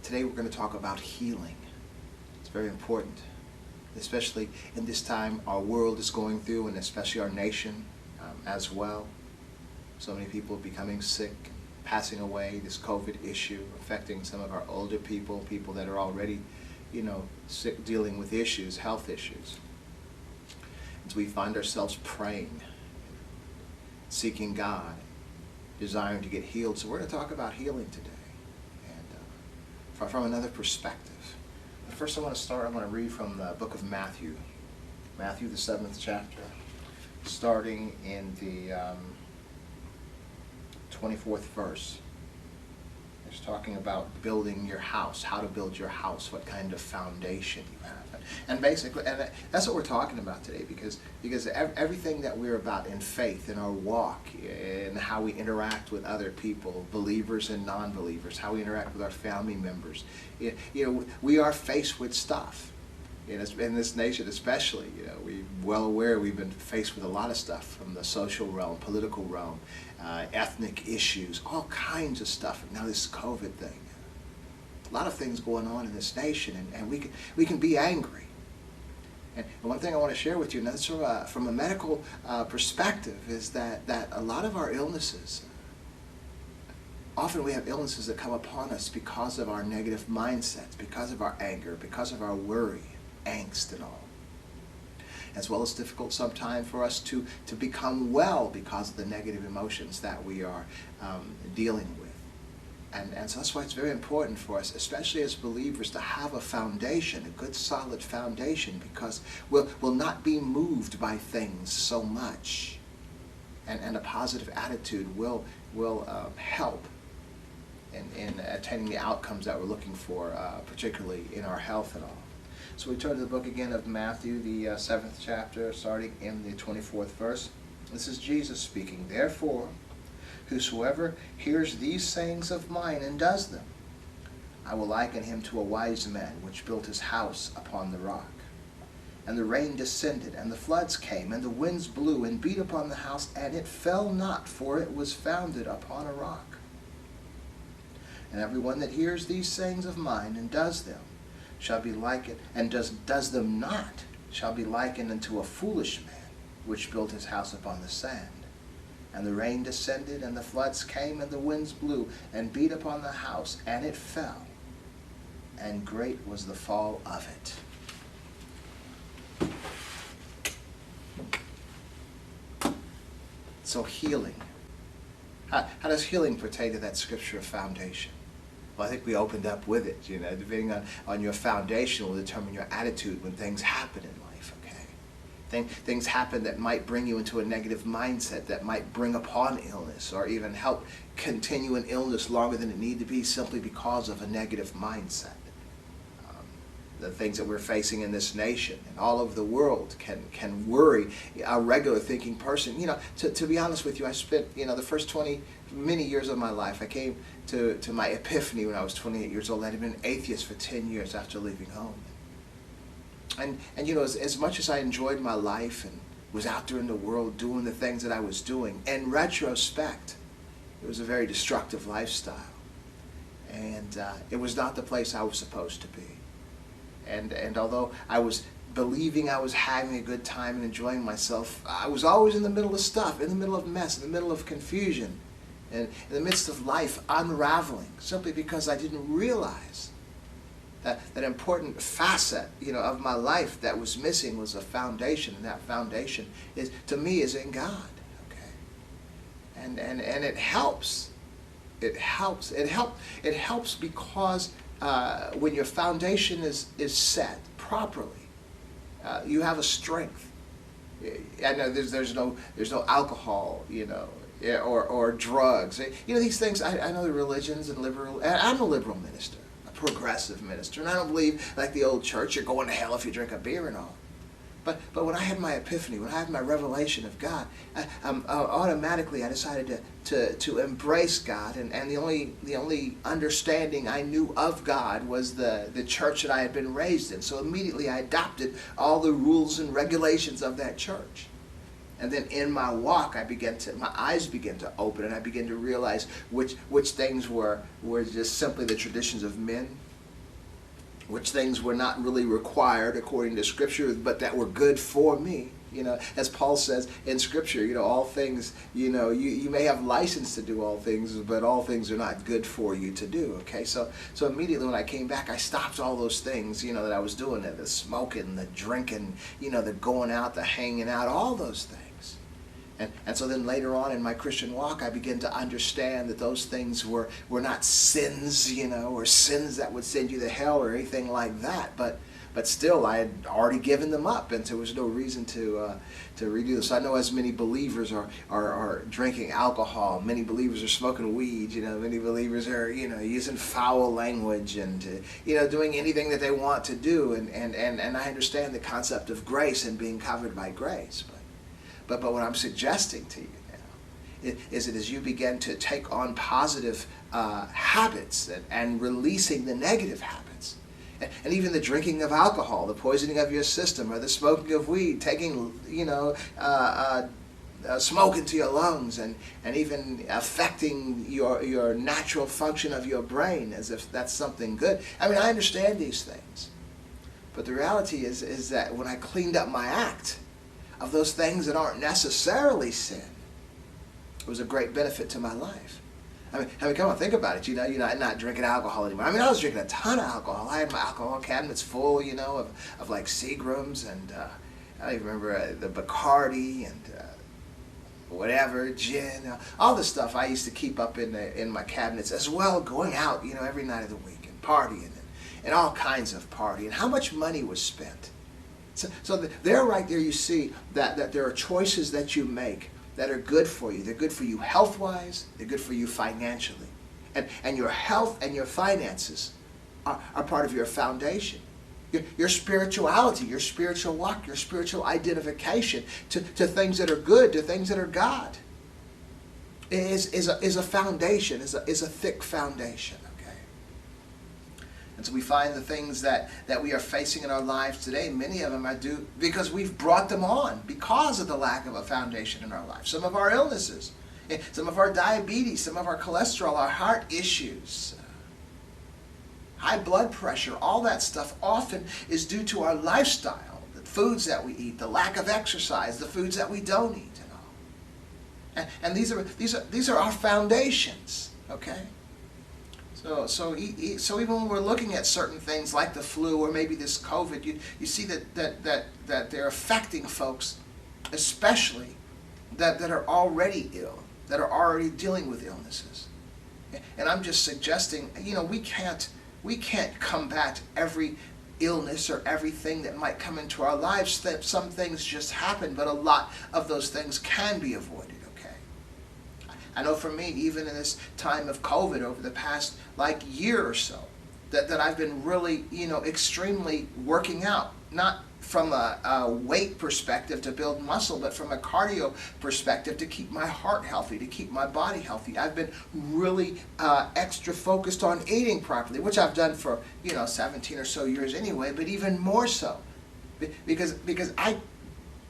Today we're going to talk about healing. It's very important, especially in this time our world is going through, and especially our nation as well. So many people becoming sick, passing away, this COVID issue affecting some of our older people, people that are already, sick, dealing with issues, health issues. And so we find ourselves praying, seeking God, desiring to get healed. So we're going to talk about healing today, and from another perspective. But first I want to read from the book of Matthew, the 7th chapter, starting in the 24th verse. It's talking about building your house, how to build your house, what kind of foundation you have. And basically, and that's what we're talking about today, because everything that we're about in faith, in our walk, in how we interact with other people, believers and non-believers, how we interact with our family members, we are faced with stuff. In this nation especially, we're well aware we've been faced with a lot of stuff from the social realm, political realm, ethnic issues, all kinds of stuff. And now this COVID thing. A lot of things going on in this nation, and we can be angry. And one thing I want to share with you, and that's from a medical perspective, is that a lot of our illnesses, often we have illnesses that come upon us because of our negative mindsets, because of our anger, because of our worry, angst and all. As well as difficult sometimes for us to become well because of the negative emotions that we are dealing with. And so that's why it's very important for us, especially as believers, to have a foundation, a good solid foundation, because we'll not be moved by things so much. And a positive attitude will help in attaining the outcomes that we're looking for, particularly in our health and all. So we turn to the book again of Matthew, the 7th chapter, starting in the 24th verse. This is Jesus speaking. Therefore, whosoever hears these sayings of mine and does them, I will liken him to a wise man which built his house upon the rock. And the rain descended, and the floods came, and the winds blew and beat upon the house, and it fell not, for it was founded upon a rock. And everyone that hears these sayings of mine and does them shall be likened, and does them not, shall be likened unto a foolish man, which built his house upon the sand. And the rain descended, and the floods came, and the winds blew, and beat upon the house, and it fell. And great was the fall of it. So healing. How does healing pertain to that scripture of foundation? Well, I think we opened up with it, depending on your foundation will determine your attitude when things happen in life, okay? Things happen that might bring you into a negative mindset, that might bring upon illness, or even help continue an illness longer than it need to be simply because of a negative mindset. The things that we're facing in this nation and all over the world can worry a regular thinking person. To be honest with you, I spent, the first many years of my life, I came to my epiphany when I was 28 years old. I had been an atheist for 10 years after leaving home. And as much as I enjoyed my life and was out there in the world doing the things that I was doing, in retrospect, it was a very destructive lifestyle. And it was not the place I was supposed to be. And although I was believing I was having a good time and enjoying myself, I was always in the middle of stuff, in the middle of mess, in the middle of confusion, and in the midst of life unraveling, simply because I didn't realize that important facet, of my life that was missing was a foundation, and that foundation is, to me, is in God. Okay, and it helps. It helps because when your foundation is set properly, you have a strength. I know there's no alcohol, or drugs. These things. I know the religions and liberal. I'm a liberal minister, a progressive minister, and I don't believe like the old church. You're going to hell if you drink a beer and all. But when I had my epiphany, when I had my revelation of God, automatically I decided to embrace God, and the only understanding I knew of God was the church that I had been raised in. So immediately I adopted all the rules and regulations of that church. And then in my walk, my eyes began to open, and I began to realize which things were just simply the traditions of men, which things were not really required according to Scripture, but that were good for me. You know, as Paul says in Scripture, you know, all things, you know, you may have license to do all things, but all things are not good for you to do, okay? So immediately when I came back, I stopped all those things, you know, that I was doing, the smoking, the drinking, you know, the going out, the hanging out, all those things. And so then later on in my Christian walk, I began to understand that those things were not sins, you know, or sins that would send you to hell or anything like that. But still, I had already given them up, and there was no reason to redo this. I know as many believers are drinking alcohol, many believers are smoking weed, you know, many believers are, you know, using foul language and, you know, doing anything that they want to do. And I understand the concept of grace and being covered by grace. But what I'm suggesting to you now is that as you begin to take on positive habits and releasing the negative habits, and even the drinking of alcohol, the poisoning of your system, or the smoking of weed, taking, you know, smoke into your lungs, and even affecting your natural function of your brain as if that's something good. I mean, I understand these things. But the reality is that when I cleaned up my act of those things that aren't necessarily sin, it was a great benefit to my life. I mean, come on, think about it. You know, you're not drinking alcohol anymore. I mean, I was drinking a ton of alcohol. I had my alcohol cabinets full, you know, of like Seagrams and I don't even remember the Bacardi and whatever, gin, all the stuff I used to keep up in my cabinets, as well, going out, you know, every night of the week and partying and all kinds of partying. How much money was spent? So there, right there, you see that there are choices that you make that are good for you. They're good for you health-wise. They're good for you financially. And your health and your finances are part of your foundation. Your spirituality, your spiritual walk, your spiritual identification to things that are good, to things that are God, is a foundation, is a thick foundation. And so we find the things that we are facing in our lives today, many of them are due because we've brought them on because of the lack of a foundation in our life. Some of our illnesses, some of our diabetes, some of our cholesterol, our heart issues, high blood pressure, all that stuff often is due to our lifestyle, the foods that we eat, the lack of exercise, the foods that we don't eat, and all. And these are our foundations, okay? So even when we're looking at certain things like the flu or maybe this COVID, you see that they're affecting folks, especially that are already ill, that are already dealing with illnesses. And I'm just suggesting, you know, we can't combat every illness or everything that might come into our lives. That some things just happen, but a lot of those things can be avoided. I know for me, even in this time of COVID over the past year or so, that I've been really, you know, extremely working out, not from a weight perspective to build muscle, but from a cardio perspective to keep my heart healthy, to keep my body healthy. I've been really extra focused on eating properly, which I've done for, you know, 17 or so years anyway, but even more so, because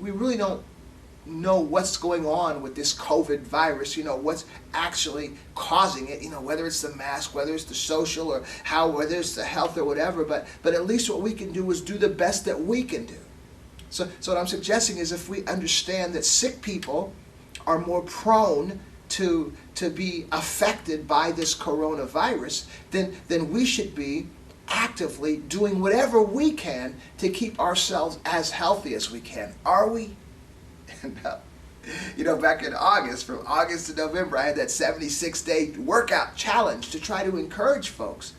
we really don't know what's going on with this COVID virus, you know, what's actually causing it, you know, whether it's the mask, whether it's the social, or whether it's the health or whatever, but at least what we can do is do the best that we can do. So what I'm suggesting is, if we understand that sick people are more prone to be affected by this coronavirus, then we should be actively doing whatever we can to keep ourselves as healthy as we can. Are we? You know, back in August, from August to November, I had that 76-day workout challenge to try to encourage folks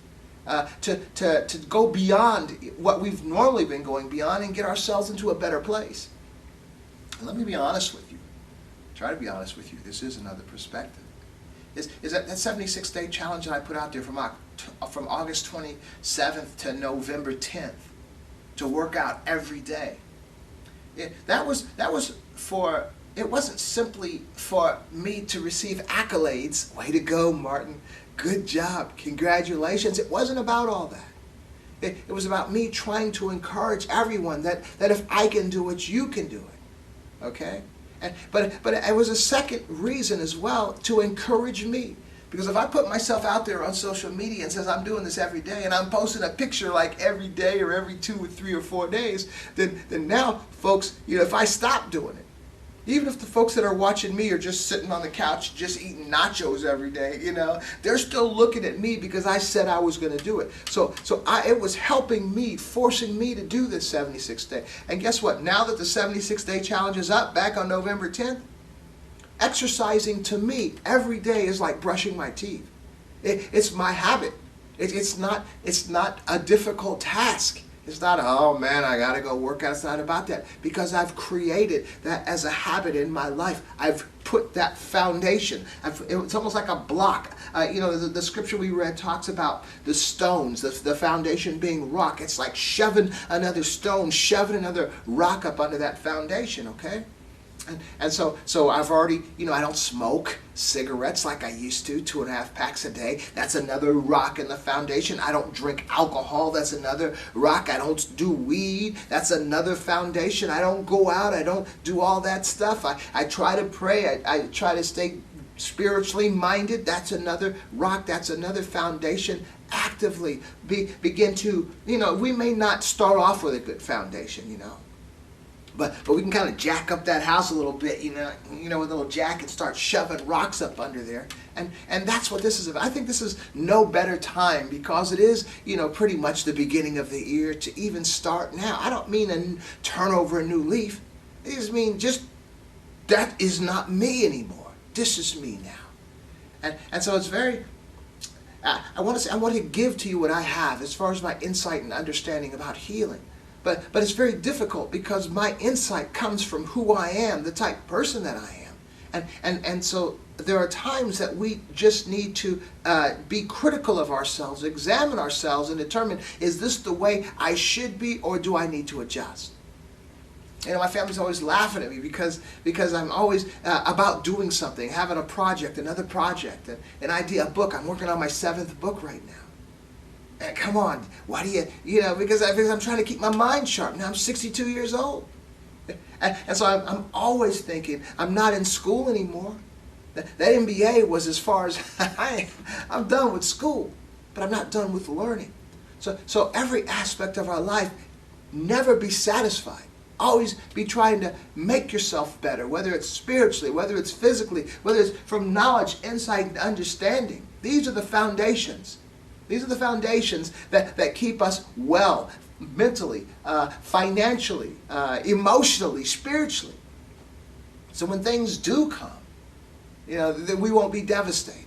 to go beyond what we've normally been going beyond and get ourselves into a better place. And let me be honest with you. Try to be honest with you. This is another perspective. Is that 76-day challenge that I put out there from August 27th to November 10th to work out every day. That was for, it wasn't simply for me to receive accolades. Way to go, Martin. Good job. Congratulations. It wasn't about all that. It was about me trying to encourage everyone that if I can do it, you can do it. Okay? But it was a second reason as well to encourage me. Because if I put myself out there on social media and says I'm doing this every day, and I'm posting a picture like every day or every 2 or 3 or 4 days, then now, folks, if I stop doing it, even if the folks that are watching me are just sitting on the couch just eating nachos every day, they're still looking at me because I said I was going to do it. So it was helping me, forcing me to do this 76 day. And guess what? Now that the 76 day challenge is up back on November 10th, exercising to me every day is like brushing my teeth. It's my habit. It's not a difficult task. It's not, oh man, I got to go work out. It's not about that. Because I've created that as a habit in my life. I've put that foundation. It's almost like a block. The scripture we read talks about the stones, the foundation being rock. It's like shoving another stone, shoving another rock up under that foundation, okay? And so I've already, I don't smoke cigarettes like I used to, 2.5 packs a day. That's another rock in the foundation. I don't drink alcohol. That's another rock. I don't do weed. That's another foundation. I don't go out. I don't do all that stuff. I try to pray. I try to stay spiritually minded. That's another rock. That's another foundation. Actively begin to, we may not start off with a good foundation, But we can kind of jack up that house a little bit, with a little jack and start shoving rocks up under there. And that's what this is about. I think this is no better time because it is, pretty much the beginning of the year to even start now. I don't mean turn over a new leaf. I just mean that is not me anymore. This is me now. And so it's very, I want to give to you what I have as far as my insight and understanding about healing. But it's very difficult because my insight comes from who I am, the type of person that I am. And so there are times that we just need to be critical of ourselves, examine ourselves and determine, is this the way I should be or do I need to adjust? My family's always laughing at me because I'm always about doing something, having a project, another project, an idea, a book. I'm working on my 7th book right now. Come on, why do you, because I'm trying to keep my mind sharp. Now I'm 62 years old. And so I'm always thinking, I'm not in school anymore. That MBA was as far as I'm done with school, but I'm not done with learning. So every aspect of our life, never be satisfied. Always be trying to make yourself better, whether it's spiritually, whether it's physically, whether it's from knowledge, insight, and understanding. These are the foundations. These are the foundations that keep us well, mentally, financially, emotionally, spiritually. So when things do come, we won't be devastated.